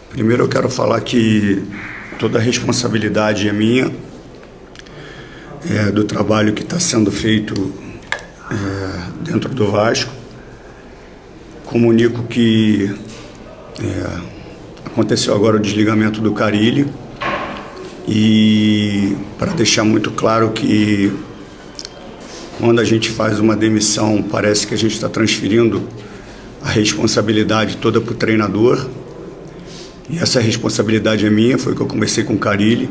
Primeiro eu quero falar que toda a responsabilidade é minha, do trabalho que está sendo feito dentro do Vasco. Comunico que aconteceu agora o desligamento do Carille e para deixar muito claro que quando a gente faz uma demissão parece que a gente está transferindo a responsabilidade toda para o treinador. E essa responsabilidade é minha, foi que eu conversei com o Carille,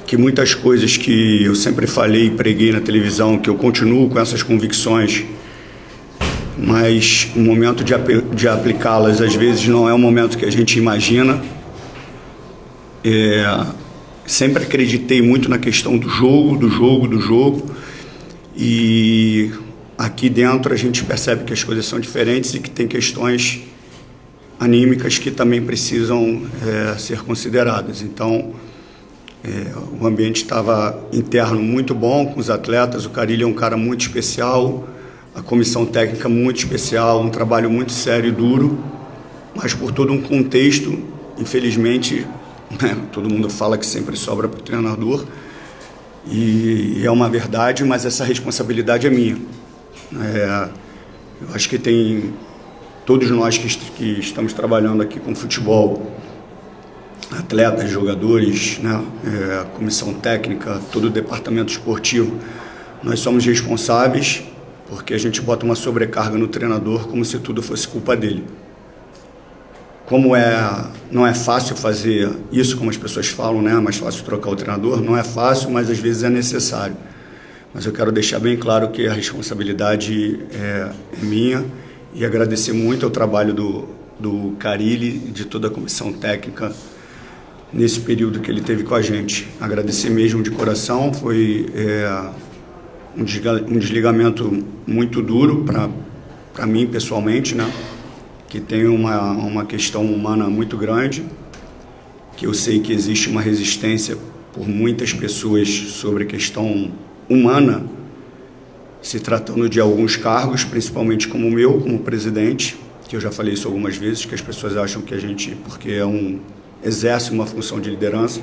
que muitas coisas que eu sempre falei e preguei na televisão, que eu continuo com essas convicções, mas o momento de aplicá-las às vezes não é o momento que a gente imagina. Sempre acreditei muito na questão do jogo, e aqui dentro a gente percebe que as coisas são diferentes e que tem questões anímicas que também precisam ser consideradas. Então, o ambiente estava interno muito bom com os atletas, o Carille é um cara muito especial, a comissão técnica muito especial, um trabalho muito sério e duro, mas por todo um contexto, infelizmente, todo mundo fala que sempre sobra para o treinador, e é uma verdade, mas essa responsabilidade é minha. Eu acho que tem todos nós que estamos trabalhando aqui com futebol, atletas, jogadores, a comissão técnica, todo o departamento esportivo, nós somos responsáveis porque a gente bota uma sobrecarga no treinador como se tudo fosse culpa dele. Como não é fácil fazer isso, como as pessoas falam, é mais fácil trocar o treinador, não é fácil, mas às vezes é necessário. Mas eu quero deixar bem claro que a responsabilidade é minha e agradecer muito ao trabalho do Carille e de toda a comissão técnica nesse período que ele teve com a gente. Agradecer mesmo de coração, foi um desligamento muito duro para mim pessoalmente, que tem uma questão humana muito grande, que eu sei que existe uma resistência por muitas pessoas sobre a questão humana, se tratando de alguns cargos, principalmente como o meu, como presidente, que eu já falei isso algumas vezes, que as pessoas acham que a gente, porque exerce uma função de liderança,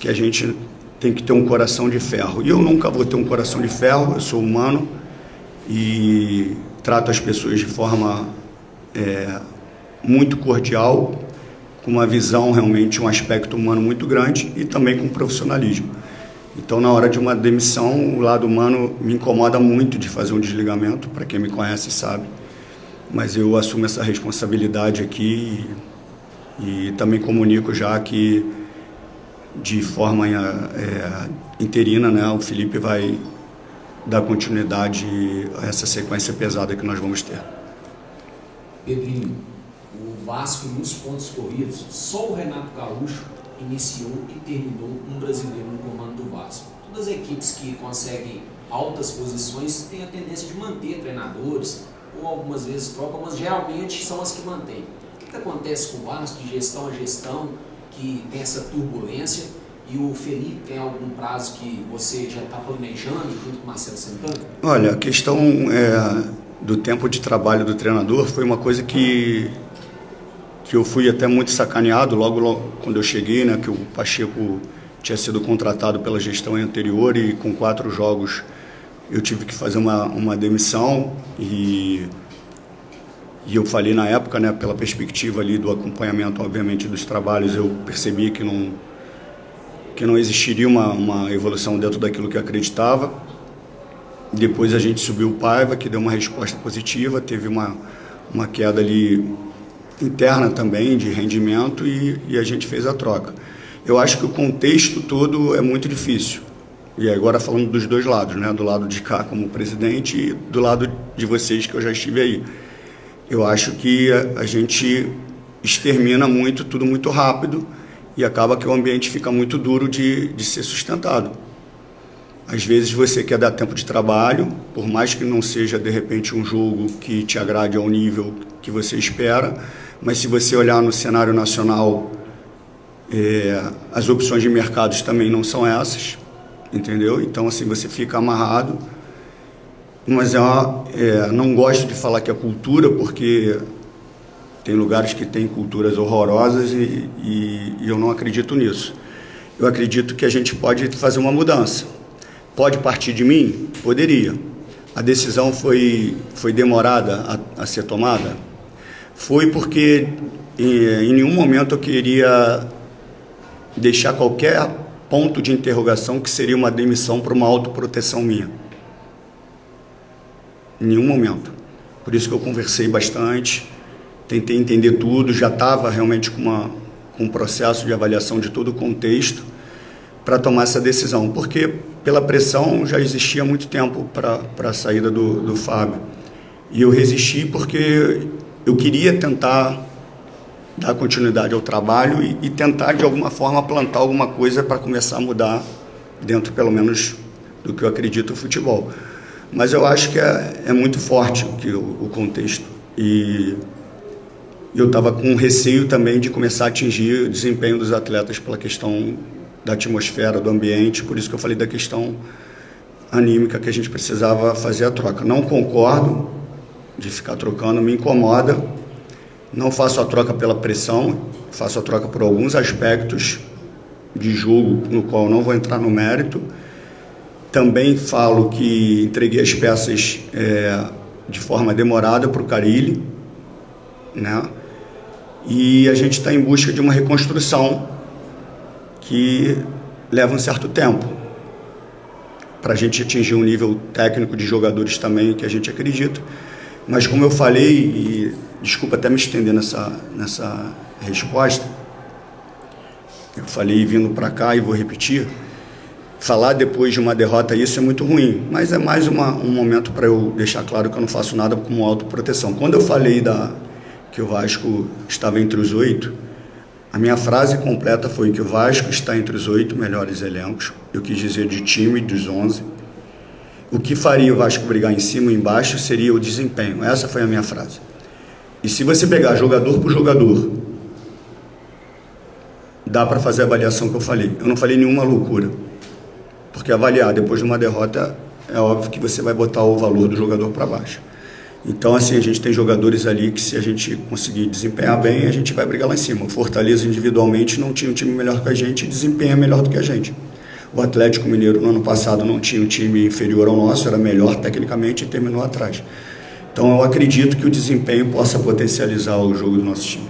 que a gente tem que ter um coração de ferro. E eu nunca vou ter um coração de ferro, eu sou humano e trato as pessoas de forma muito cordial, com uma visão realmente, um aspecto humano muito grande e também com profissionalismo. Então, na hora de uma demissão, o lado humano me incomoda muito de fazer um desligamento, para quem me conhece sabe, mas eu assumo essa responsabilidade aqui e também comunico já que, de forma interina, o Felipe vai dar continuidade a essa sequência pesada que nós vamos ter. Pedrinho, o Vasco, nos pontos corridos, só o Renato Gaúcho iniciou e terminou um brasileiro no comando do Vasco. Todas as equipes que conseguem altas posições têm a tendência de manter treinadores, ou algumas vezes trocam, mas geralmente são as que mantêm. O que acontece com o Vasco, de gestão a gestão, que tem essa turbulência, e o Felipe tem algum prazo que você já está planejando junto com o Marcelo Santana? Olha, a questão do tempo de trabalho do treinador foi uma coisa que eu fui até muito sacaneado logo quando eu cheguei, que o Pacheco tinha sido contratado pela gestão anterior e com 4 jogos eu tive que fazer uma demissão e eu falei na época, pela perspectiva ali do acompanhamento, obviamente, dos trabalhos, eu percebi que não existiria uma evolução dentro daquilo que eu acreditava. Depois a gente subiu o Paiva, que deu uma resposta positiva, teve uma queda ali interna também de rendimento e a gente fez a troca. Eu acho que o contexto todo é muito difícil. E agora falando dos dois lados, do lado de cá como presidente e do lado de vocês que eu já estive aí. Eu acho que a gente extermina tudo muito rápido e acaba que o ambiente fica muito duro de ser sustentado. Às vezes você quer dar tempo de trabalho, por mais que não seja, de repente, um jogo que te agrade ao nível que você espera, mas se você olhar no cenário nacional, as opções de mercados também não são essas, entendeu? Então, assim, você fica amarrado. Mas não gosto de falar que é cultura, porque Tem lugares que têm culturas horrorosas e eu não acredito nisso. Eu acredito que a gente pode fazer uma mudança. Pode partir de mim? Poderia. A decisão foi demorada a ser tomada? Foi porque em nenhum momento eu queria deixar qualquer ponto de interrogação que seria uma demissão para uma autoproteção minha. Em nenhum momento. Por isso que eu conversei bastante, tentei entender tudo, já estava realmente com um processo de avaliação de todo o contexto para tomar essa decisão, porque pela pressão já existia há muito tempo para a saída do Fábio. E eu resisti porque eu queria tentar dar continuidade ao trabalho e tentar de alguma forma plantar alguma coisa para começar a mudar dentro pelo menos do que eu acredito no futebol. Mas eu acho que é muito forte o contexto. E eu estava com receio também de começar a atingir o desempenho dos atletas pela questão da atmosfera, do ambiente, por isso que eu falei da questão anímica que a gente precisava fazer a troca. Não concordo de ficar trocando, me incomoda. Não faço a troca pela pressão, faço a troca por alguns aspectos de jogo, no qual não vou entrar no mérito. Também falo que entreguei as peças de forma demorada para o Carille, né? E a gente está em busca de uma reconstrução que leva um certo tempo para a gente atingir um nível técnico de jogadores também que a gente acredita. Mas como eu falei, e desculpa até me estender nessa resposta, eu falei vindo para cá e vou repetir, falar depois de uma derrota isso é muito ruim, mas é mais um momento para eu deixar claro que eu não faço nada como autoproteção. Quando eu falei que o Vasco estava entre os 8, a minha frase completa foi que o Vasco está entre os 8 melhores elencos, eu quis dizer de time dos 11. O que faria o Vasco brigar em cima e embaixo seria o desempenho. Essa foi a minha frase. E se você pegar jogador por jogador, dá para fazer a avaliação que eu falei. Eu não falei nenhuma loucura. Porque avaliar depois de uma derrota, é óbvio que você vai botar o valor do jogador para baixo. Então, assim, a gente tem jogadores ali que se a gente conseguir desempenhar bem, a gente vai brigar lá em cima. O Fortaleza, individualmente, não tinha um time melhor que a gente e desempenha melhor do que a gente. O Atlético Mineiro, no ano passado, não tinha um time inferior ao nosso, era melhor tecnicamente e terminou atrás. Então, eu acredito que o desempenho possa potencializar o jogo do nosso time.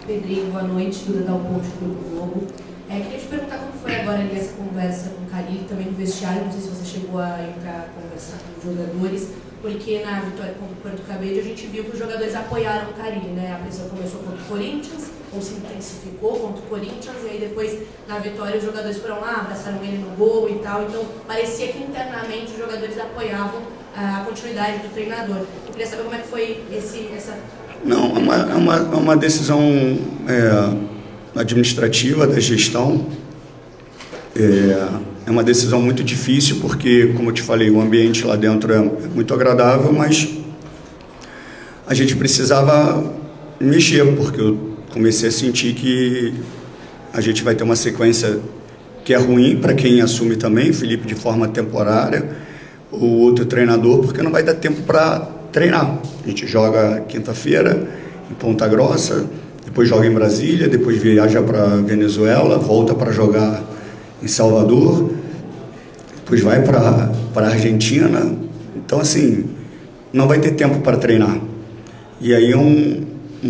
Pedrinho, boa noite. Duda Dal Ponte do Grupo Globo. Queria te perguntar como foi agora ali essa conversa com o Carille, também no vestiário, não sei se você chegou a entrar a conversar com os jogadores, porque na vitória contra o Porto Cabede a gente viu que os jogadores apoiaram o Carille, né? A pressão começou contra o Corinthians, ou se intensificou contra o Corinthians, e aí depois, na vitória, os jogadores foram lá, abraçaram ele no gol e tal, então parecia que internamente os jogadores apoiavam a continuidade do treinador. Eu queria saber como é que foi essa... Não, é uma decisão administrativa da gestão, é uma decisão muito difícil porque, como eu te falei, o ambiente lá dentro é muito agradável, mas a gente precisava mexer, porque eu comecei a sentir que a gente vai ter uma sequência que é ruim para quem assume também, Felipe de forma temporária, o outro treinador, porque não vai dar tempo para treinar. A gente joga quinta-feira em Ponta Grossa, depois joga em Brasília, depois viaja para Venezuela, volta para jogar em Salvador, depois vai para a Argentina. Então, assim, não vai ter tempo para treinar. E aí é um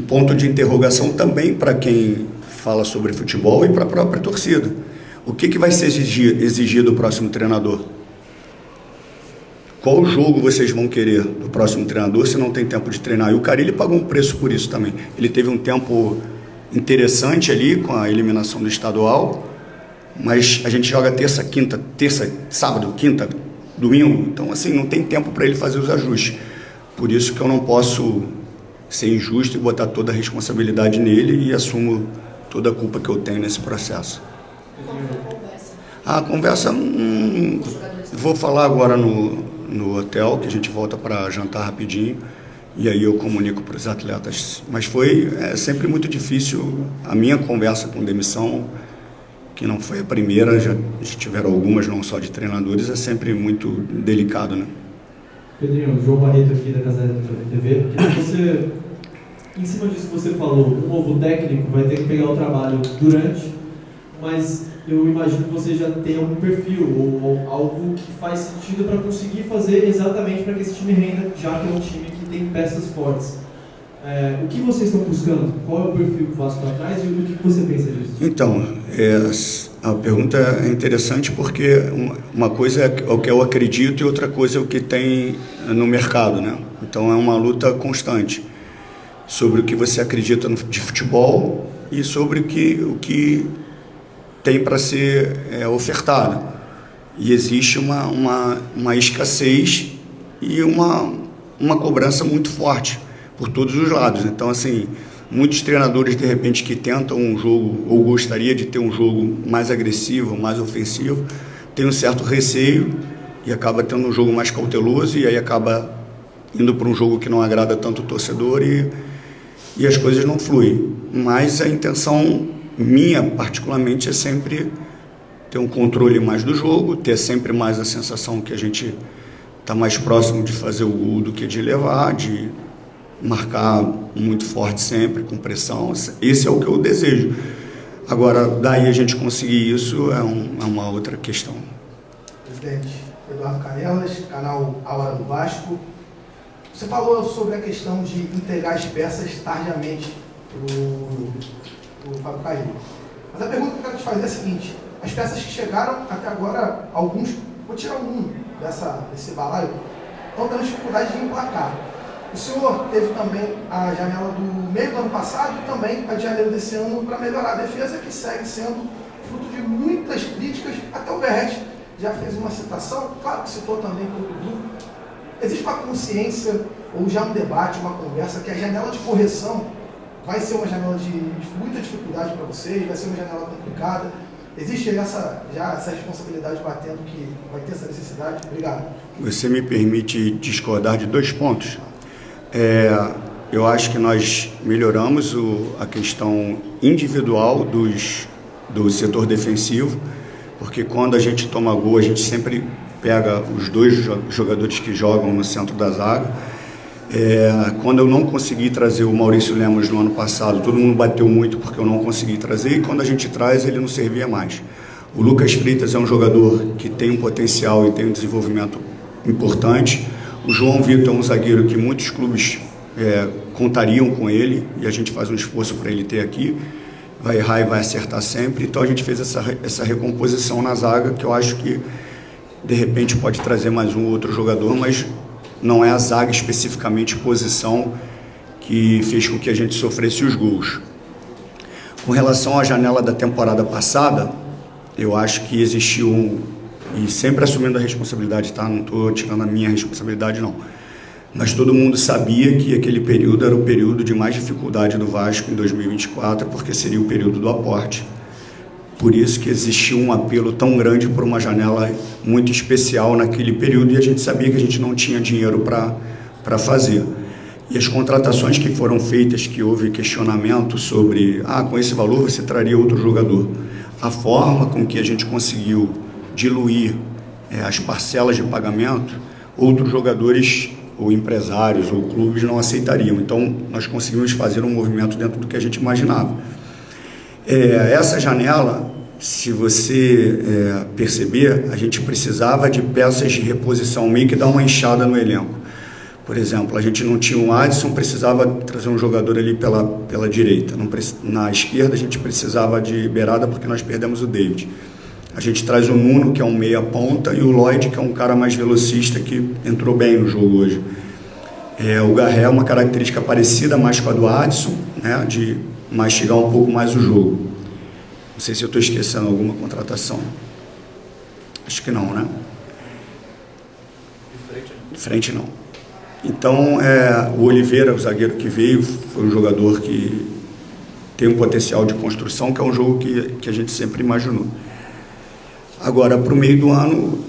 ponto de interrogação também para quem fala sobre futebol e para a própria torcida. O que vai ser exigido do próximo treinador? Qual jogo vocês vão querer do próximo treinador se não tem tempo de treinar? E o Carille pagou um preço por isso também. Ele teve um tempo interessante ali com a eliminação do estadual, mas a gente joga terça, sábado, quinta, domingo, então assim, não tem tempo para ele fazer os ajustes. Por isso que eu não posso ser injusto e botar toda a responsabilidade nele e assumo toda a culpa que eu tenho nesse processo. A conversa, vou falar agora no hotel, que a gente volta para jantar rapidinho, e aí eu comunico para os atletas. Mas foi sempre muito difícil a minha conversa com demissão, que não foi a primeira, já tiveram algumas, não só de treinadores, é sempre muito delicado, né? Pedrinho, João Barreto aqui da Gazeta TV. Queria que você Em cima disso que você falou, um novo técnico vai ter que pegar o trabalho durante, mas eu imagino que você já tem algum perfil ou algo que faz sentido para conseguir fazer exatamente para que esse time renda, já que é um time que tem peças fortes. O que vocês estão buscando? Qual é o perfil que o Vasco está atrás e o que você pensa disso? Então, a pergunta é interessante porque uma coisa é o que eu acredito e outra coisa é o que tem no mercado, né? Então é uma luta constante sobre o que você acredita de futebol e sobre o que tem para ser ofertado. E existe uma escassez e uma cobrança muito forte por todos os lados. Então, assim, muitos treinadores, de repente, que tentam um jogo ou gostaria de ter um jogo mais agressivo, mais ofensivo, tem um certo receio e acaba tendo um jogo mais cauteloso e aí acaba indo para um jogo que não agrada tanto o torcedor e as coisas não fluem. Mas a intenção minha, particularmente, é sempre ter um controle mais do jogo, ter sempre mais a sensação que a gente está mais próximo de fazer o gol do que de levar, de marcar muito forte sempre, com pressão. Esse é o que eu desejo. Agora, daí a gente conseguir isso é uma outra questão. Presidente Eduardo Canelas, canal A Hora do Vasco. Você falou sobre a questão de entregar as peças tardiamente para o Fábio Carilli. Mas a pergunta que eu quero te fazer é a seguinte: as peças que chegaram até agora, alguns, vou tirar um desse balaio, estão tendo dificuldade de emplacar. O senhor teve também a janela do meio do ano passado e também a de janeiro desse ano para melhorar a defesa, que segue sendo fruto de muitas críticas. Até o Berretti já fez uma citação, claro que citou também pelo Dudu. Existe uma consciência ou já um debate, uma conversa, que a janela de correção vai ser uma janela de muita dificuldade para vocês, vai ser uma janela complicada? Existe essa responsabilidade batendo que vai ter essa necessidade? Obrigado. Você me permite discordar de 2 pontos? Eu acho que nós melhoramos a questão individual do setor defensivo, porque quando a gente toma gol, a gente sempre pega os 2 jogadores que jogam no centro da zaga. Quando eu não consegui trazer o Maurício Lemos no ano passado, todo mundo bateu muito porque eu não consegui trazer, e quando a gente traz, ele não servia mais. O Lucas Freitas é um jogador que tem um potencial e tem um desenvolvimento importante. O João Vitor é um zagueiro que muitos clubes contariam com ele, e a gente faz um esforço para ele ter aqui. Vai errar e vai acertar sempre. Então a gente fez essa recomposição na zaga, que eu acho que de repente pode trazer mais um ou outro jogador, mas não é a zaga especificamente posição que fez com que a gente sofresse os gols. Com relação à janela da temporada passada, eu acho que existiu e sempre assumindo a responsabilidade, tá? Não estou tirando a minha responsabilidade, não. Mas todo mundo sabia que aquele período era o período de mais dificuldade do Vasco em 2024, porque seria o período do aporte. Por isso que existiu um apelo tão grande por uma janela muito especial naquele período, e a gente sabia que a gente não tinha dinheiro para fazer. E as contratações que foram feitas, que houve questionamento sobre, com esse valor você traria outro jogador. A forma com que a gente conseguiu diluir as parcelas de pagamento, outros jogadores ou empresários ou clubes não aceitariam. Então, nós conseguimos fazer um movimento dentro do que a gente imaginava. Essa janela, se você perceber, a gente precisava de peças de reposição, meio que dar uma enxada no elenco. Por exemplo, a gente não tinha o Adson, precisava trazer um jogador ali pela direita. Na esquerda, a gente precisava de beirada porque nós perdemos o David. A gente traz o Nuno, que é um meia ponta, e o Lloyd, que é um cara mais velocista, que entrou bem no jogo hoje. O Garré é uma característica parecida mais com a do Adson, né, de mastigar um pouco mais o jogo. Não sei se eu estou esquecendo alguma contratação. Acho que não, né? De frente não. Então, o Oliveira, o zagueiro que veio, foi um jogador que tem um potencial de construção, que é um jogo que a gente sempre imaginou. Agora, para o meio do ano,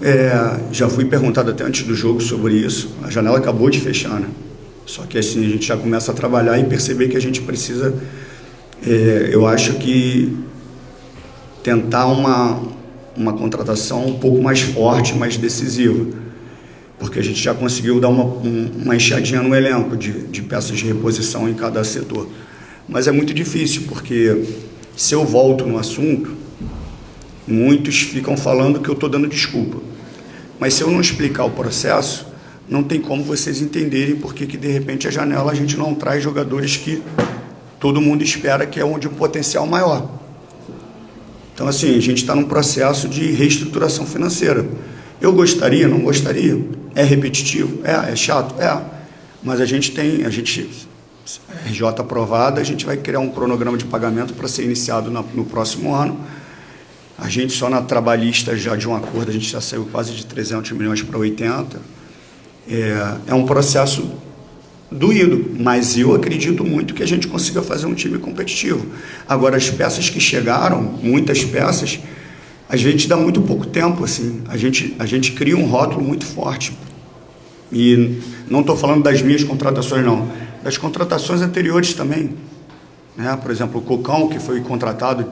já fui perguntado até antes do jogo sobre isso. A janela acabou de fechar, né? Só que assim, a gente já começa a trabalhar e perceber que a gente precisa, eu acho que, tentar uma contratação um pouco mais forte, mais decisiva. porque a gente já conseguiu dar uma enxadinha no elenco de peças de reposição em cada setor. Mas é muito difícil, porque se eu volto no assunto, muitos ficam falando que eu estou dando desculpa. Mas se eu não explicar o processo, não tem como vocês entenderem porque que de repente a janela a gente não traz jogadores que todo mundo espera, que é onde o potencial maior. Então, assim, a gente está num processo de reestruturação financeira. Eu gostaria, não gostaria? É repetitivo? É chato? É. Mas a gente RJ aprovada, a gente vai criar um cronograma de pagamento para ser iniciado no próximo ano. A gente só na trabalhista já de um acordo, a gente já saiu quase de 300 milhões para 80. É um processo doído, mas eu acredito muito que a gente consiga fazer um time competitivo. Agora, as peças que chegaram, muitas peças, a gente dá muito pouco tempo, assim. A gente cria um rótulo muito forte. E não estou falando das minhas contratações, não. Das contratações anteriores também. Né? Por exemplo, o Cocão, que foi contratado,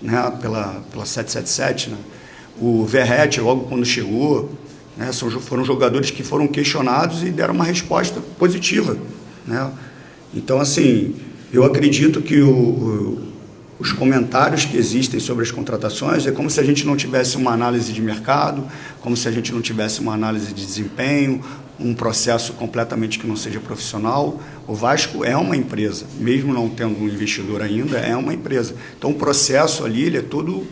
né, pela 777, né? O Verrete, logo quando chegou, né, foram jogadores que foram questionados e deram uma resposta positiva, né? Então, assim, eu acredito que os comentários que existem sobre as contratações é como se a gente não tivesse uma análise de mercado, como se a gente não tivesse uma análise de desempenho, um processo completamente que não seja profissional. O Vasco é uma empresa, mesmo não tendo um investidor ainda, é uma empresa. Então, o processo ali ele é todo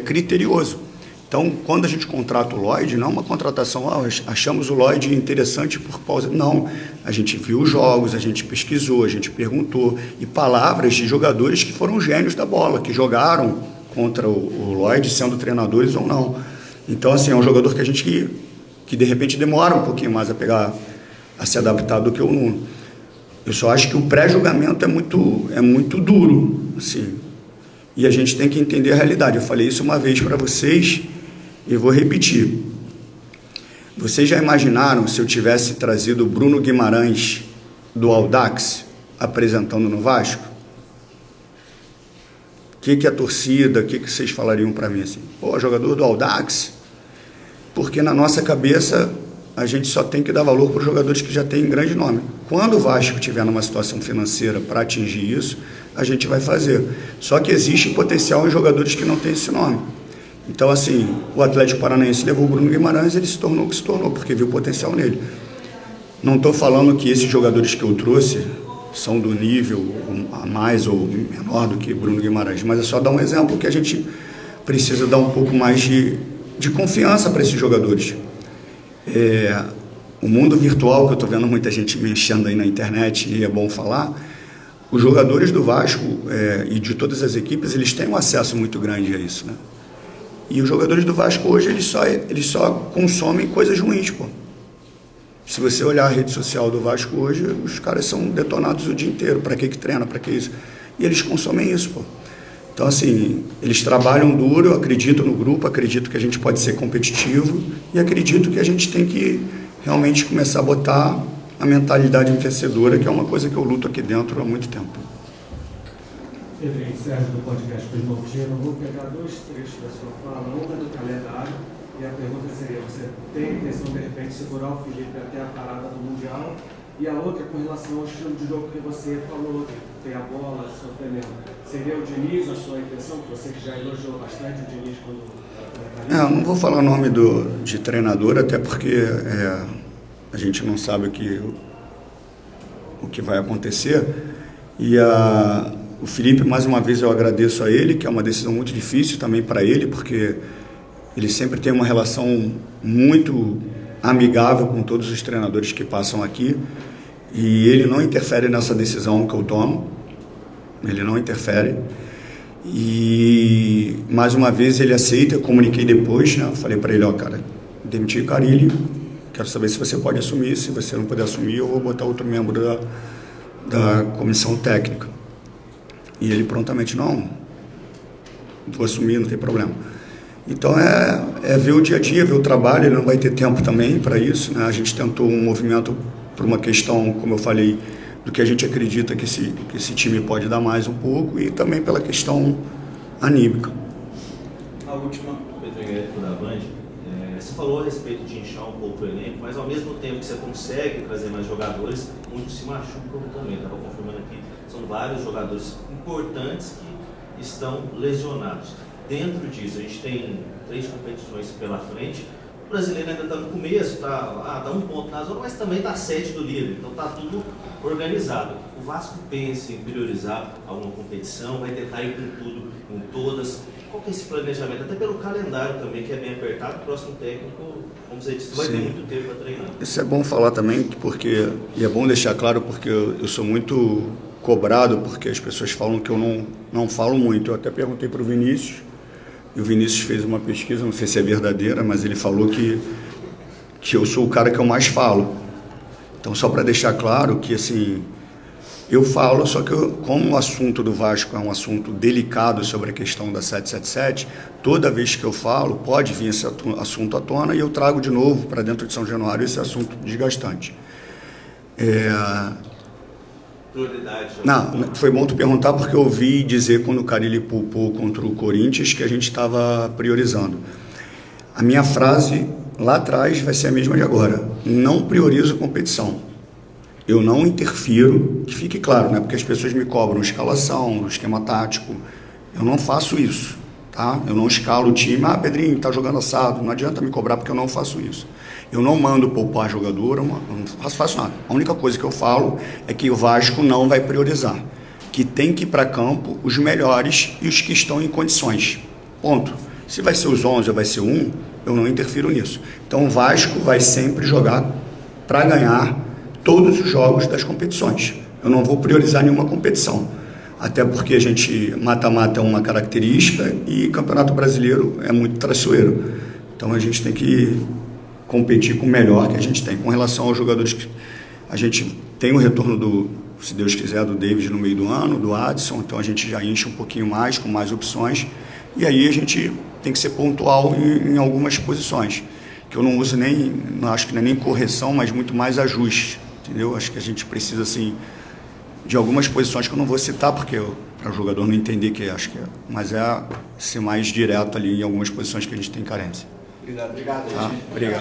criterioso. Então, quando a gente contrata o Lloyd, não é uma contratação, achamos o Lloyd interessante por causa... Não, a gente viu os jogos, a gente pesquisou, a gente perguntou, e palavras de jogadores que foram gênios da bola, que jogaram contra o Lloyd, sendo treinadores ou não. Então, assim, é um jogador que a gente que de repente demora um pouquinho mais a se adaptar do que o Nuno. Eu só acho que o pré-julgamento é muito duro, assim, e a gente tem que entender a realidade. Eu falei isso uma vez para vocês e vou repetir. Vocês já imaginaram se eu tivesse trazido o Bruno Guimarães do Audax apresentando no Vasco? O que a torcida, o que vocês falariam para mim assim? Pô, jogador do Audax? Porque na nossa cabeça a gente só tem que dar valor para os jogadores que já têm grande nome. Quando o Vasco estiver numa situação financeira para atingir isso, a gente vai fazer. Só que existe potencial em jogadores que não têm esse nome. Então, assim, o Atlético Paranaense levou o Bruno Guimarães, ele se tornou o que se tornou, porque viu potencial nele. Não estou falando que esses jogadores que eu trouxe são do nível a mais ou menor do que Bruno Guimarães, mas é só dar um exemplo que a gente precisa dar um pouco mais de confiança para esses jogadores. O mundo virtual, que eu estou vendo muita gente mexendo aí na internet, e é bom falar, os jogadores do Vasco e de todas as equipes, eles têm um acesso muito grande a isso, né? E os jogadores do Vasco hoje, eles só consomem coisas ruins, pô. Se você olhar a rede social do Vasco hoje, os caras são detonados o dia inteiro. Para que treina? Para que isso? E eles consomem isso, pô. Então, assim, eles trabalham duro, eu acredito no grupo, acredito que a gente pode ser competitivo e acredito que a gente tem que realmente começar a botar a mentalidade vencedora, que é uma coisa que eu luto aqui dentro há muito tempo. Pedrinho, Sérgio do podcast Cosmopolitano, eu vou pegar dois trechos da sua fala, uma do calendário, e a pergunta seria, você tem a intenção de repente segurar o Felipe até a parada do Mundial? E a outra com relação ao estilo de jogo que você falou, que tem a bola, sofrendo. Seria o Diniz a sua intenção, que você já elogiou bastante o Diniz quando... Eu não vou falar o nome de treinador, até porque a gente não sabe o que vai acontecer. E o Felipe, mais uma vez, eu agradeço a ele, que é uma decisão muito difícil também para ele, porque ele sempre tem uma relação muito amigável com todos os treinadores que passam aqui, e ele não interfere nessa decisão que eu tomo, ele não interfere, e mais uma vez ele aceita. Eu comuniquei depois, né? Eu falei para ele, cara, demiti o Carille, quero saber se você pode assumir, se você não puder assumir, eu vou botar outro membro da comissão técnica. E ele prontamente, não vou assumir, não tem problema. Então é ver o dia a dia, ver o trabalho, ele não vai ter tempo também para isso, né? A gente tentou um movimento por uma questão, como eu falei, do que a gente acredita que esse time pode dar mais um pouco, e também pela questão anímica. A última, Pedro da Band, Você falou a respeito de inchar um pouco o elenco, mas ao mesmo tempo que você consegue trazer mais jogadores, muitos se machucam também. Estava confirmando aqui, são vários jogadores importantes que estão lesionados. Dentro disso, a gente tem 3 competições pela frente. O brasileiro ainda está no começo, está um ponto na zona, mas também está 7 do líder, então está tudo organizado. O Vasco pensa em priorizar alguma competição, vai tentar ir com tudo, em todas. Qual que é esse planejamento? Até pelo calendário também, que é bem apertado, o próximo técnico, como você disse, vai ter muito tempo para treinar. Isso é bom falar também, porque, e é bom deixar claro, porque eu sou muito cobrado, porque as pessoas falam que eu não falo muito. Eu até perguntei para o Vinícius, e o Vinícius fez uma pesquisa, não sei se é verdadeira, mas ele falou que eu sou o cara que eu mais falo. Então, só para deixar claro que, assim, eu falo, só que como o assunto do Vasco é um assunto delicado sobre a questão da 777, toda vez que eu falo, pode vir esse assunto à tona e eu trago de novo para dentro de São Januário esse assunto desgastante. Não, foi bom tu perguntar, porque eu ouvi dizer quando o Carille pulpou contra o Corinthians que a gente estava priorizando. A minha frase lá atrás vai ser a mesma de agora: não priorizo competição. Eu não interfiro, que fique claro, né? Porque as pessoas me cobram escalação, esquema tático. Eu não faço isso, tá? Eu não escalo o time. Pedrinho, tá jogando assado. Não adianta me cobrar, porque eu não faço isso. Eu não mando poupar jogador, eu não faço nada. A única coisa que eu falo é que o Vasco não vai priorizar, que tem que ir para campo os melhores e os que estão em condições. Ponto. Se vai ser os 11 ou vai ser um, eu não interfiro nisso. Então o Vasco vai sempre jogar para ganhar todos os jogos das competições. Eu não vou priorizar nenhuma competição, até porque a gente mata-mata é uma característica e Campeonato Brasileiro é muito traiçoeiro. Então a gente tem que competir com o melhor que a gente tem. Com relação aos jogadores, a gente tem o retorno do, se Deus quiser, do David no meio do ano, do Adson, então a gente já enche um pouquinho mais, com mais opções, e aí a gente tem que ser pontual em algumas posições, que eu não uso acho que não é nem correção, mas muito mais ajuste. Entendeu? Acho que a gente precisa, assim, de algumas posições que eu não vou citar, porque para o jogador não entender mas ser mais direto ali em algumas posições que a gente tem carência. Obrigado. Tá? Obrigado.